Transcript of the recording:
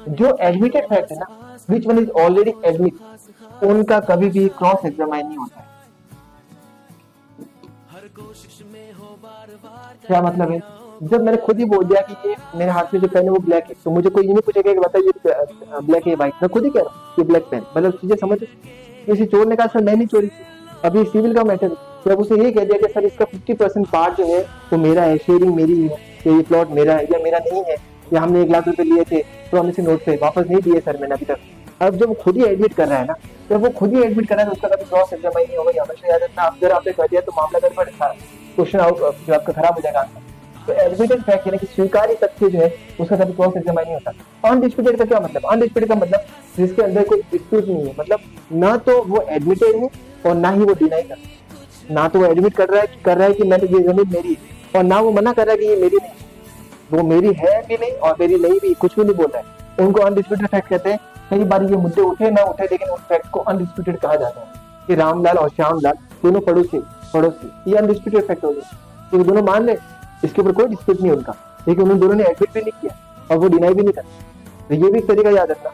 जो admitted fact है ना, which one is already admit, उनका कभी भी क्रॉस एग्जामाइन नहीं होता है। क्या मतलब है? जब मैंने खुद ही बोल दिया कि ये मेरे हाथ में जो पेन है वो ब्लैक है, तो मुझे कोई ये नहीं पूछेगा कि बता ये ब्लैक है व्हाइट, मैं खुद ही कह रहा हूँ ये ब्लैक पेन, मतलब चीजें समझ। किसी चोर ने कहा सर मैं नहीं चोरी की, अभी सिविल का मैटर है। जब उसे ये कह दिया कि सर इसका 50% पार्ट जो है वो मेरा है, शेयरिंग मेरी है, ये प्लॉट मेरा है या मेरा नहीं है, या हमने 1 लाख रुपए लिए थे प्रॉमिसरी नोट पे, वापस नहीं दिए सर मैंने अभी तक। अब जब वो खुद ही एडमिट कर रहा है ना, जब वो खुद ही एडमिट कर रहा है तो उसका कभी क्रॉस एग्जामाइन नहीं होगा। हमेशा याद रखना, अगर आपने कर दिया तो मामला गड़बड़ था, क्वेश्चन आउट जो आपका खराब हो जाएगा आंसर। तो एडमिटेड फैक्ट यानी कि स्वीकार्य तथ्य जो है उसका कभी क्रॉस एग्जामाइन नहीं होता। अनडिस्प्यूटेड का क्या मतलब? अनडिस्प्यूटेड का मतलब जिसके अंदर कोई डिस्प्यूट नहीं है, मतलब ना तो वो एडमिटेड है और ना ही वो डिनाई कर रहा है। ना तो वो एडमिट कर रहा है कि मैंने ये जमीन मेरी है, और ना वो मना कर रहा है कि ये मेरी नहीं है। वो मेरी है भी नहीं और मेरी नहीं भी, कुछ भी नहीं बोल रहा है। उनको अनडिस्प्यूटेड फैक्ट कहते हैं। कई बार ये मुद्दे उठे ना उठे, लेकिन उन फैक्ट को अनडिस्प्यूटेड कहा जाता है कि रामलाल और श्यामलाल दोनों पड़ोसी, ये अनडिस्प्यूटेड फैक्ट हो गया। ये दोनों मान ले, इसके ऊपर कोई डिस्प्यूट नहीं उनका, लेकिन उन दोनों ने एडमिट भी नहीं किया और वो डिनाई भी नहीं करता। तो ये भी एक तरीका याद रखना।